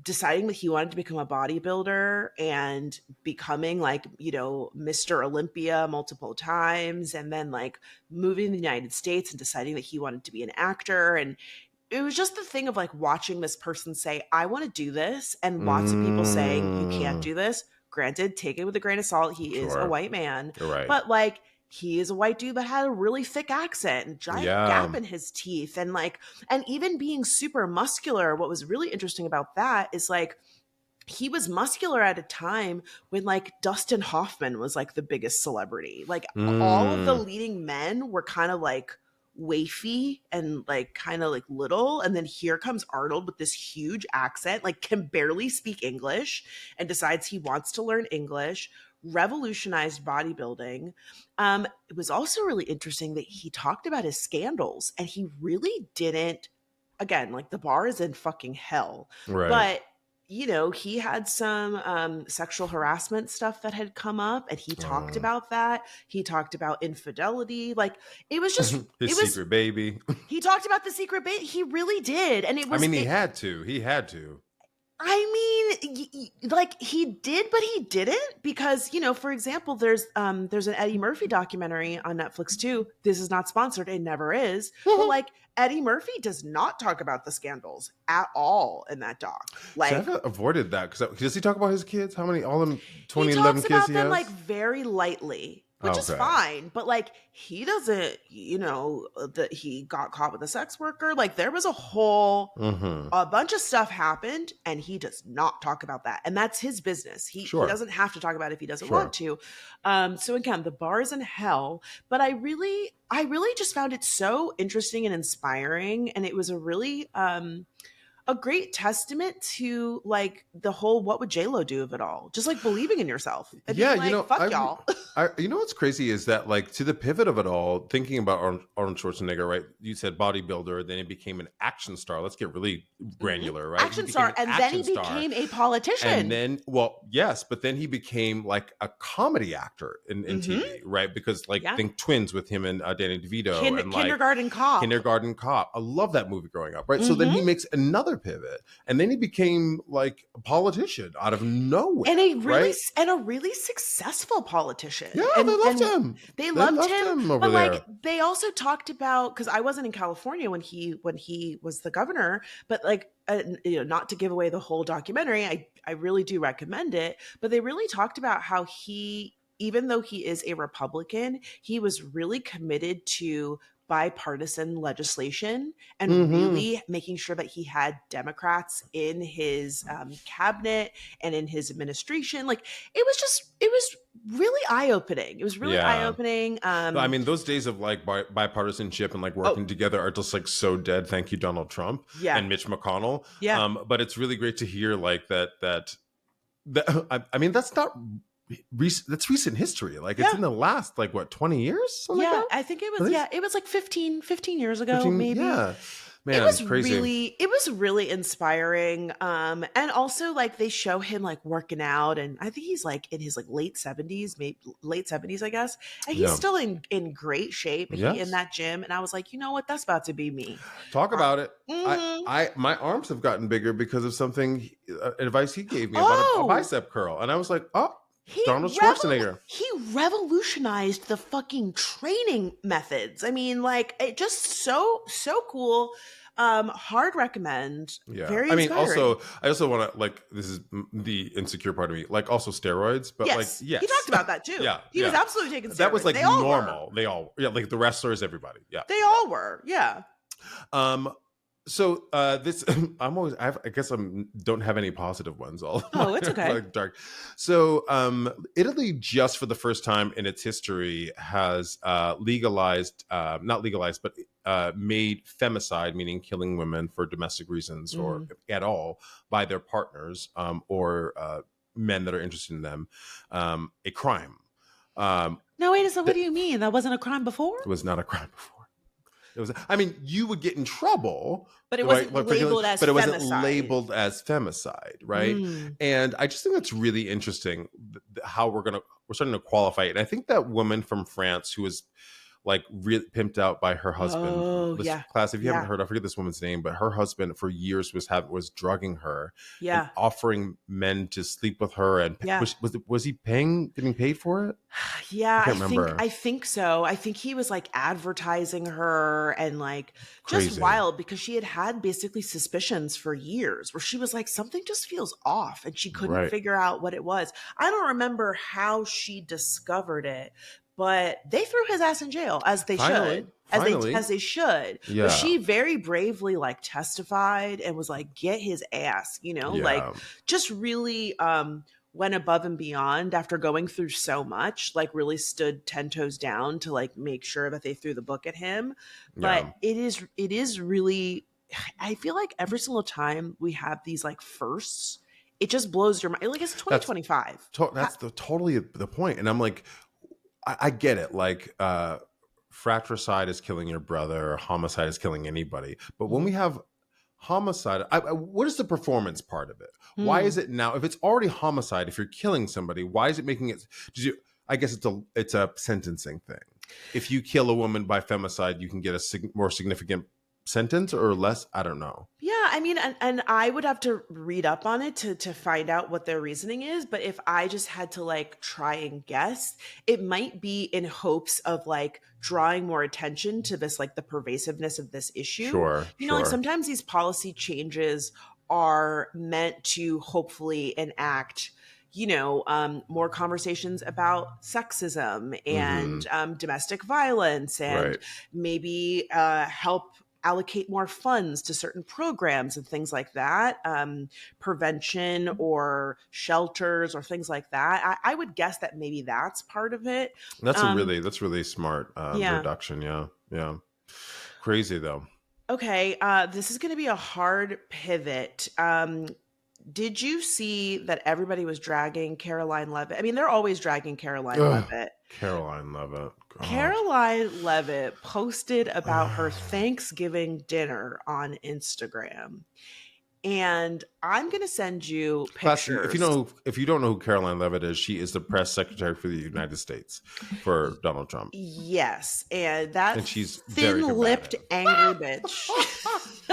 deciding that he wanted to become a bodybuilder and becoming, like, Mr. Olympia multiple times, and then, like, moving to the United States and deciding that he wanted to be an actor. And it was just the thing of, like, watching this person say, I want to do this, and lots of people saying, you can't do this. Granted, take it with a grain of salt. He is a white man. You're right. But, like, he is a white dude that had a really thick accent and giant gap in his teeth. And, like, and even being super muscular, what was really interesting about that is, like, he was muscular at a time when, like, Dustin Hoffman was, like, the biggest celebrity. Like, all of the leading men were kind of, like, wafy and, like, kind of, like, little, and then here comes Arnold with this huge accent, like, can barely speak English, and decides he wants to learn English, revolutionized bodybuilding. It was also really interesting that he talked about his scandals, and he really didn't, again, like, the bar is in fucking hell, but he had some sexual harassment stuff that had come up, and he talked about that. He talked about infidelity. Like, it was just secret baby. He talked about the secret baby. He really did. And it was, he had to. I mean, like he did, but he didn't because, you know, for example, there's an Eddie Murphy documentary on Netflix too. This is not sponsored, it never is, but like Eddie Murphy does not talk about the scandals at all in that doc. See, Like I've avoided that because does he talk about his kids? How many? All them he 2011 talks kids about he them has? like very lightly, which is Okay. fine, but like he doesn't, you know, that he got caught with a sex worker. Like there was Mm-hmm. a bunch of stuff happened and he does not talk about that, and that's his business. He Sure. doesn't have to talk about it if he doesn't Sure. want to. So again, the bar is in hell, but I really just found it so interesting and inspiring, and it was a great testament to like the whole what would J-Lo do of it all, just like believing in yourself and Yeah, being like, fuck y'all. you know what's crazy is that like to the pivot of it all, thinking about Arnold Schwarzenegger, right? You said bodybuilder, then he became an action star. Let's get really granular, right? Action star, and then he became a politician. And then, well, yes, but then he became like a comedy actor in TV, right? Because like think Twins with him and Danny DeVito and like Kindergarten Cop. Kindergarten Cop. I love that movie growing up, right? So then he makes another pivot, and then he became like a politician out of nowhere, and a right? really successful politician. Yeah, and, they loved him. They loved him over but there. like they also talked about, because I wasn't in California when he was the governor, but like you know, not to give away the whole documentary, I really do recommend it. But they really talked about how he, even though he is a Republican, he was really committed to bipartisan legislation and really making sure that he had Democrats in his cabinet and in his administration. Like it was really eye-opening. It was really eye-opening. I mean, those days of like bipartisanship and like working together are just like so dead. Thank you, Donald Trump and Mitch McConnell. Yeah. But it's really great to hear like that I mean, that's not that's recent history. Like it's in the last like what 20 years. Yeah, like I think it was. Yeah, it was like 15 years ago, maybe. Yeah. Man, it was crazy. It was really inspiring. And also like they show him like working out, and I think he's like in his like late 70s, maybe late 70s, I guess. And he's still in great shape in that gym. And I was like, you know what? That's about to be me. Talk about it. I my arms have gotten bigger because of something advice he gave me about a bicep curl. And I was like, Donald Schwarzenegger. He revolutionized the fucking training methods. I mean, like it just so cool. Hard recommend. Yeah. Very I mean, inspiring. I also want to like, this is the insecure part of me, like also steroids, but like, yes. He talked about that too. He was absolutely taking steroids. That was like they all normal. Were. They all, like the wrestlers, everybody. Yeah. They all were. Yeah. So this I guess don't have any positive ones. It's okay. Like dark. So Italy, just for the first time in its history, has legalized, not legalized, but made femicide, meaning killing women for domestic reasons or at all by their partners or men that are interested in them, a crime. No, wait a second. What do you mean? That wasn't a crime before? It was not a crime before. It was. I mean, you would get in trouble, but it wasn't labeled as. But it wasn't labeled as femicide, right? And I just think that's really interesting how we're starting to qualify it. And I think that woman from France who was like really pimped out by her husband. Class, if you haven't heard, I forget this woman's name, but her husband for years was drugging her, and offering men to sleep with her, and was he getting paid for it? I think so. I think he was like advertising her and like just wild, because she had basically suspicions for years where she was like, something just feels off, and she couldn't figure out what it was. I don't remember how she discovered it, but they threw his ass in jail as they should. As they should. Yeah. But she very bravely like testified and was like, get his ass, you know, like just really went above and beyond after going through so much, like really stood 10 toes down to like make sure that they threw the book at him. But it is really, I feel like every single time we have these like firsts, it just blows your mind. Like it's 2025. That's totally the point. And I'm like, I get it. Like, fratricide is killing your brother, or homicide is killing anybody. But when we have homicide, what is the performance part of it? Why is it now? If it's already homicide, if you're killing somebody, why is it making it? I guess it's a sentencing thing. If you kill a woman by femicide, you can get a more significant sentence or less. I don't know. Yeah, I mean, and I would have to read up on it to find out what their reasoning is. But if I just had to like try and guess, it might be in hopes of like drawing more attention to this, like the pervasiveness of this issue. Sure, You know, like sure. sometimes these policy changes are meant to hopefully enact, more conversations about sexism and domestic violence, and Right. maybe help allocate more funds to certain programs and things like that, prevention or shelters or things like that. I would guess that maybe that's part of it. That's really smart Yeah. reduction. Yeah. Yeah. Crazy though. Okay, this is going to be a hard pivot. Did you see that everybody was dragging Karoline Leavitt? I mean, they're always dragging Karoline Leavitt. Karoline Leavitt. God. Karoline Leavitt posted about her Thanksgiving dinner on Instagram. And I'm going to send you pictures. If you don't know who Karoline Leavitt is, she is the press secretary for the United States for Donald Trump. Yes, and she's thin-lipped, angry bitch.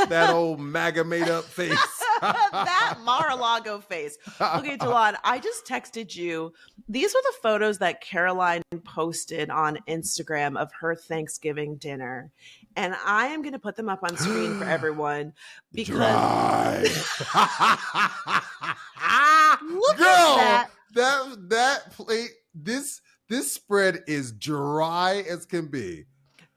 That old MAGA made-up face. That Mar-a-Lago face. Okay, Delon, I just texted you. These were the photos that Karoline posted on Instagram of her Thanksgiving dinner. And I am going to put them up on screen for everyone because look Girl, at that. that plate, this spread is dry as can be.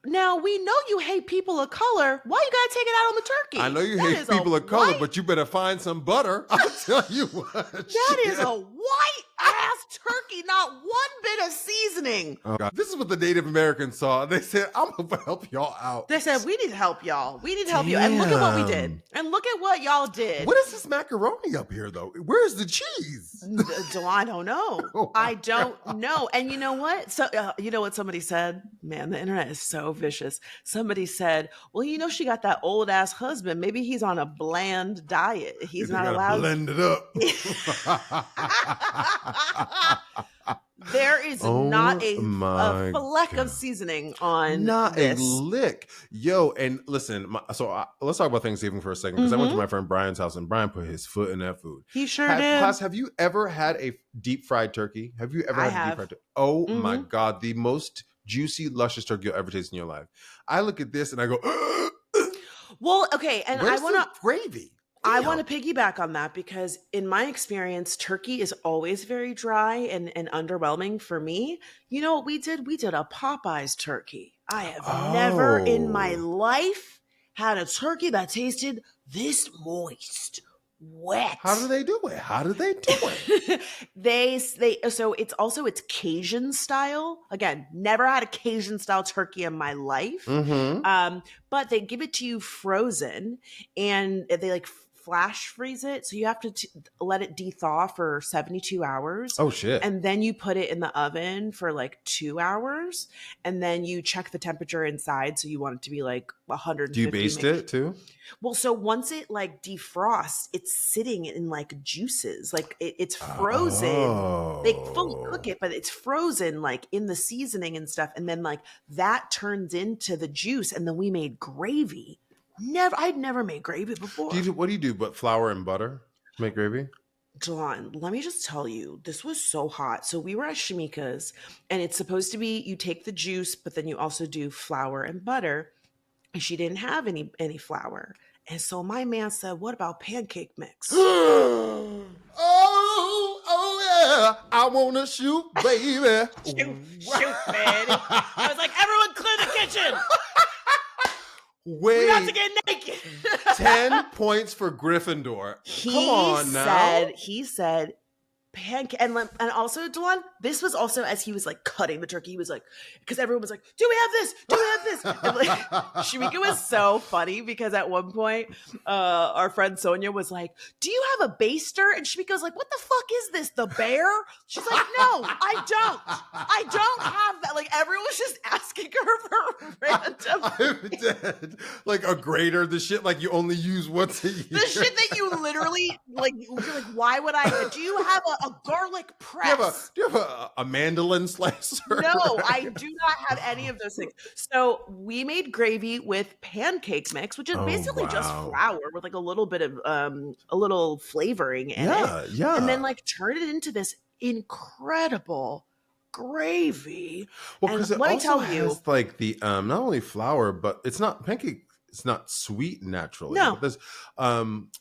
Now, we know you hate people of color. Why you got to take it out on the turkey? I know you hate people of color, but you better find some butter. I'll tell you what. That is a white-ass turkey, not one bit of seasoning. Oh, God. This is what the Native Americans saw. They said, I'm going to help y'all out. They said, we need help, y'all. We need help you. And look at what we did. And look at what y'all did. What is this macaroni up here, though? Where's the cheese? I don't know. I don't know. And you know what? So you know what somebody said? Man, the internet is so vicious. Somebody said, well, she got that old ass husband. Maybe he's on a bland diet. He's not allowed to blend it up. There is not a fleck of seasoning on not this. A lick. Yo, and listen, let's talk about Thanksgiving for a second, because I went to my friend Brian's house and Brian put his foot in that food. He sure did. Class, have you ever had a deep fried turkey? Have you ever had a deep fried turkey? Oh my God, the most juicy, luscious turkey you'll ever taste in your life. I look at this and I go, well, okay, and where's the gravy? I want to piggyback on that because in my experience, turkey is always very dry and underwhelming for me. You know what we did? We did a Popeyes turkey. I have never in my life had a turkey that tasted this moist. Wet. How do they do it? So it's Cajun style. Again, never had a Cajun style turkey in my life. But they give it to you frozen, and they like flash freeze it. So you have to let it de-thaw for 72 hours. Oh shit. And then you put it in the oven for like 2 hours, and then you check the temperature inside. So you want it to be like 150. Do you baste it too? Well, so once it like defrosts, it's sitting in like juices. Like it's frozen. They fully cook it, but it's frozen like in the seasoning and stuff. And then like that turns into the juice. And then we made gravy. I'd never made gravy before. What do you do? But flour and butter to make gravy? Dawn, let me just tell you, this was so hot. So we were at Shamika's, and it's supposed to be you take the juice, but then you also do flour and butter. And she didn't have any flour. And so my man said, what about pancake mix? Oh, yeah. I want to shoot, baby. Shoot, baby. I was like, everyone clear the kitchen. Wait. We got to get naked. 10 points for Gryffindor. Come on now. He said, pancake. And also, Delon, this was also as he was like cutting the turkey. He was like, because everyone was like, do we have this? Do we have this? And like, Shamika was so funny because at one point, our friend Sonia was like, do you have a baster? And Shamika was like, what the fuck is this? The bear? She's like, no, I don't have that. Like everyone was just asking her for random. I'm dead. Like a grater, the shit like you only use once a year. The shit that you literally like. You're like, why would I? Do you have a garlic press. Do you have a mandolin slicer? No, I do not have any of those things. So we made gravy with pancake mix, which is basically just flour with like a little bit of a little flavoring in it. Yeah. And then like turn it into this incredible gravy. Well, because it also has like the not only flour, but it's not pancake. It's not sweet naturally. No, but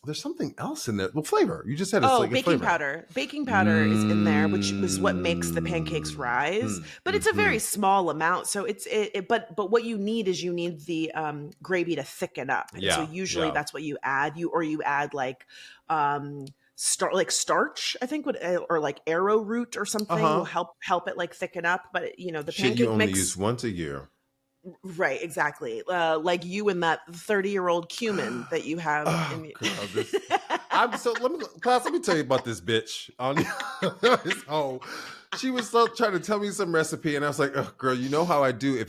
there's something else in there. Well, flavor. You just said it's like baking powder. Baking powder is in there, which is what makes the pancakes rise. But it's a very small amount. So but what you need is the gravy to thicken up. And so usually that's what you add. You add like starch, I think, or like arrowroot or something will help it like thicken up. But the pancake you only mix use once a year. Right, exactly. Like you and that 30-year-old cumin that you have. Let me tell you about this bitch on this whole. She was trying to tell me some recipe, and I was like, "Oh, girl, you know how I do.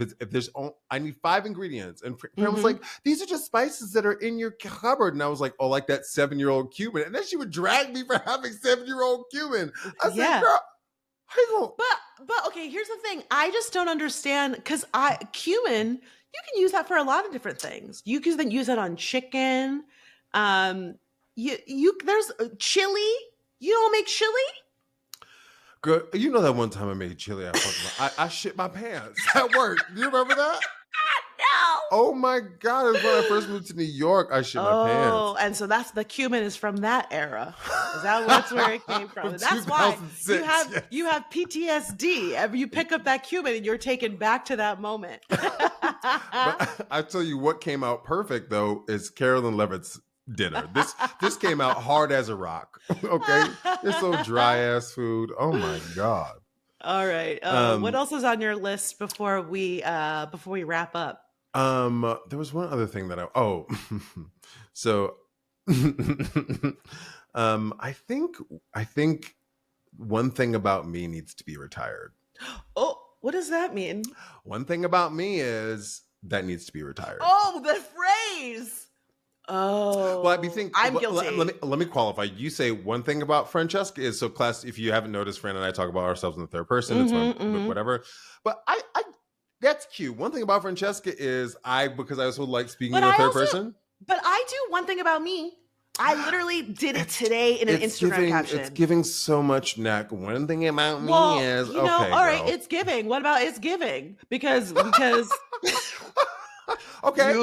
I need 5 ingredients." And Fran was like, "These are just spices that are in your cupboard." And I was like, "Oh, like that 7-year-old cumin." And then she would drag me for having 7-year-old cumin. I was like, "Girl, But okay, here's the thing. I just don't understand because cumin, you can use that for a lot of different things. You can then use it on chicken. There's chili. You don't make chili? Girl, you know that one time I made chili, I shit my pants at work. Do you remember that? No. Oh my God. It was when I first moved to New York. I shit my pants. Oh, and so that's the cumin is from that era. That's where it came from. That's why you have PTSD. You pick up that cumin and you're taken back to that moment. But I tell you what came out perfect though is Karoline Leavitt's dinner. This came out hard as a rock. Okay. It's so dry ass food. Oh my God. All right. What else is on your list before we wrap up? There was one other thing that so I think one thing about me needs to be retired. Oh, what does that mean? One thing about me is that needs to be retired. Oh, the phrase. Oh, well, I'm guilty. Let me qualify. You say one thing about Francesca is so class. If you haven't noticed, Fran and I talk about ourselves in the third person. It's whatever. But I that's cute. One thing about Francesca is because I also like speaking in the third person. But I do one thing about me. I literally did it today in an Instagram caption. It's giving so much neck. One thing about me is all right. It's giving. What about it's giving? Because okay.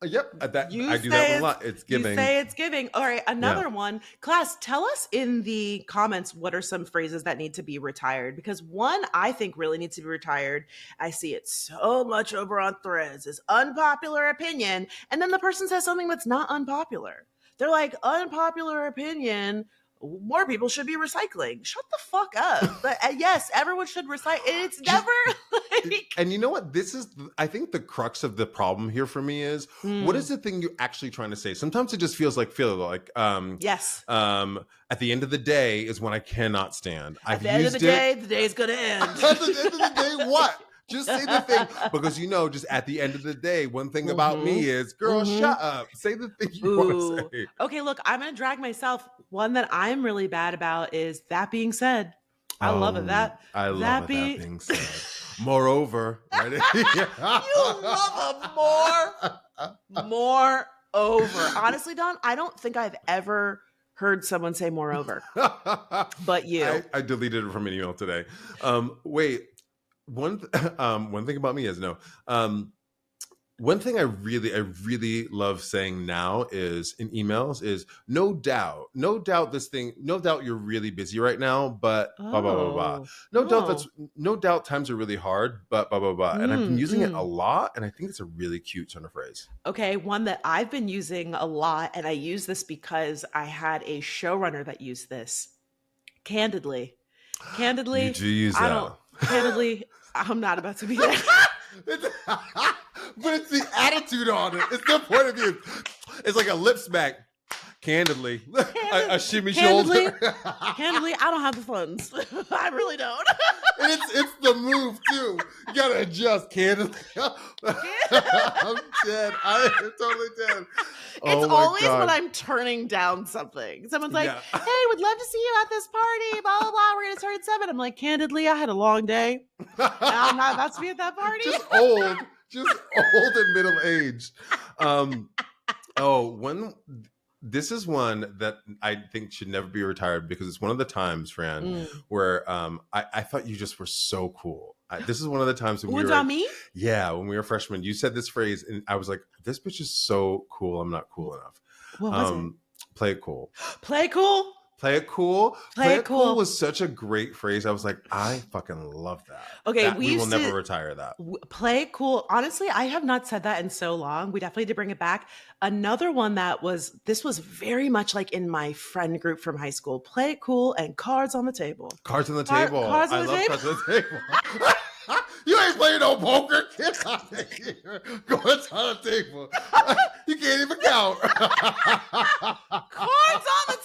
Yep. I do that one a lot. It's giving. You say it's giving. All right. Another one. Class, tell us in the comments what are some phrases that need to be retired. Because one I think really needs to be retired. I see it so much over on Threads is unpopular opinion. And then the person says something that's not unpopular. They're like, unpopular opinion. More people should be recycling. Shut the fuck up. But yes, everyone should recycle. It's never like. And you know what? This is, I think, the crux of the problem here for me is what is the thing you're actually trying to say? Sometimes it just feels like yes. At the end of the day is when I cannot stand. At the end of the day, the day's gonna end. At the end of the day, what? Just say the thing, because just at the end of the day, one thing about me is, girl, shut up. Say the thing you want to say. Okay, look, I'm going to drag myself. One that I'm really bad about is that being said. I love it. I love that being said. Moreover. Right? You love a moreover. Honestly, Don, I don't think I've ever heard someone say moreover. But you. I deleted it from an email today. Wait. One thing about me is one thing I really love saying now is in emails is no doubt you're really busy right now, but blah blah blah blah. No doubt times are really hard, but blah blah blah. And I've been using it a lot, and I think it's a really cute turn of phrase. Okay, one that I've been using a lot, and I use this because I had a showrunner that used this. Candidly. You do use that. Candidly, I'm not about to be there. But it's the attitude on it. It's the point of view. It's like a lip smack. Candidly. A shimmy shoulder. Candidly, I don't have the funds. I really don't. And it's the move too. You gotta adjust candidly. I'm dead. I am totally dead. It's always when I'm turning down something. Someone's like, hey, would love to see you at this party, blah, blah, blah. We're going to start at 7. I'm like, candidly, I had a long day. I'm not about to be at that party. Just old and middle-aged. This is one that I think should never be retired because it's one of the times, Fran, where I thought you just were so cool. This is one of the times when we were me? Yeah, when we were freshmen, you said this phrase and I was like, this bitch is so cool. I'm not cool enough. What was it? Play it cool. Play it cool? Play it cool. Play it cool was such a great phrase. I was like, I fucking love that. Okay, we will never retire that. Play it cool. Honestly, I have not said that in so long. We definitely need to bring it back. Another one this was very much like in my friend group from high school. Play it cool and cards on the table. Cards on the table. Cards on the table. Cards on the table. You ain't playing no poker. Get out of here. Cards on the table. You can't even count. Cards on the table?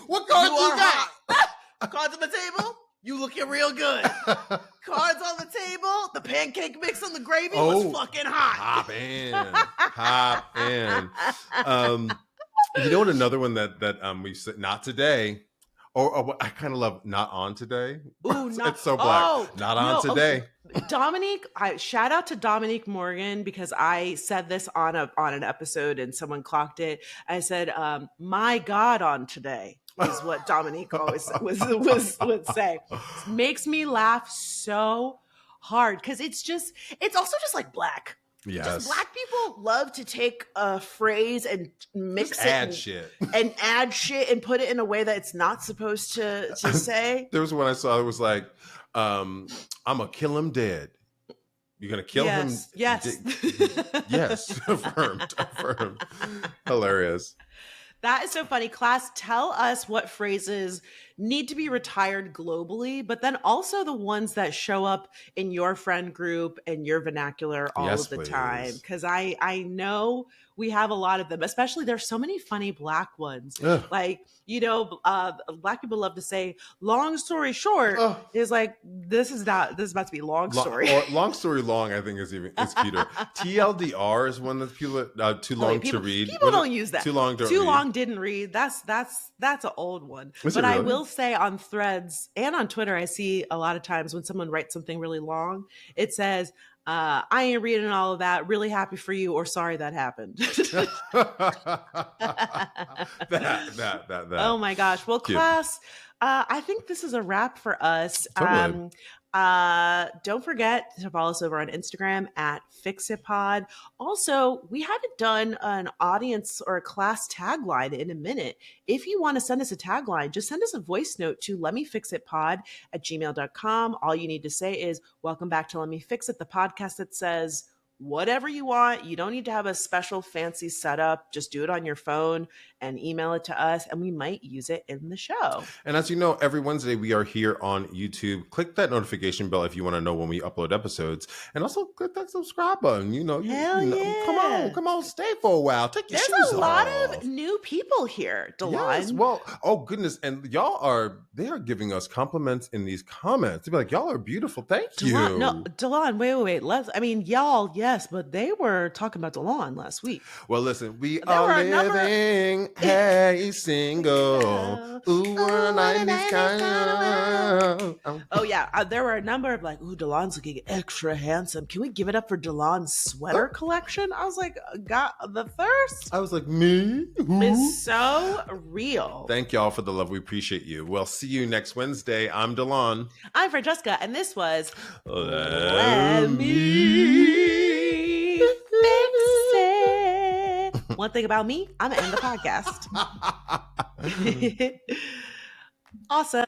What cards you got? Cards on the table? You looking real good. Cards on the table? The pancake mix and the gravy was fucking hot. Hop in. You know what? Another one that we said, not today. Or I kind of love not on today. Ooh, it's so black. Not on today. Okay. Dominique, shout out to Dominique Morgan because I said this on an episode and someone clocked it. I said, "My God, on today." Is what Dominique always would say. It makes me laugh so hard because it's also just like black. Yes. Just black people love to take a phrase and mix just it and add shit and put it in a way that it's not supposed to say. There was one I saw that was like, I'm gonna kill him dead. You're gonna kill him? Yes. Yes. Affirmed. Hilarious. That is so funny. Class, tell us what phrases need to be retired globally, but then also the ones that show up in your friend group and your vernacular all of the time. Because I know we have a lot of them, especially there's so many funny black ones. Ugh. Like, black people love to say, long story short, is like, this is about to be long story. Long story long, I think is cuter. TLDR is one that people too long to read. People don't use that. Too long didn't read. That's an old one. Is but it really? I will say on Threads and on Twitter, I see a lot of times when someone writes something really long, it says, I ain't reading all of that. Really happy for you, or sorry that happened. that. Oh my gosh. Well, Cute. Class, I think this is a wrap for us. Totally. Don't forget to follow us over on Instagram at FixItPod. Also, we haven't done an audience or a class tagline in a minute. If you want to send us a tagline, just send us a voice note to lemmefixitpod@gmail.com. All you need to say is, welcome back to Let Me Fix It, the podcast that says whatever you want. You don't need to have a special fancy setup. Just do it on your phone and email it to us, and we might use it in the show. And as you know, every Wednesday we are here on YouTube. Click that notification bell if you want to know when we upload episodes, and also click that subscribe button. Yeah. Come on, stay for a while. Take your shoes off. There's a lot of new people here, DeLon. Yes, well, oh goodness, and they are giving us compliments in these comments. They'd be like, y'all are beautiful. Thank you. No, DeLon, wait. Y'all, yes, but they were talking about DeLon last week. Well, listen, we are living. Hey, single. Ooh, we're 90s kind of. Oh, yeah. There were a number of like, ooh, DeLon's looking extra handsome. Can we give it up for DeLon's sweater collection? I was like, got the thirst. I was like, me? It's so real. Thank y'all for the love. We appreciate you. We'll see you next Wednesday. I'm DeLon. I'm Francesca, and this was Let Me Fix It. One thing about me, I'm gonna end the podcast. Awesome.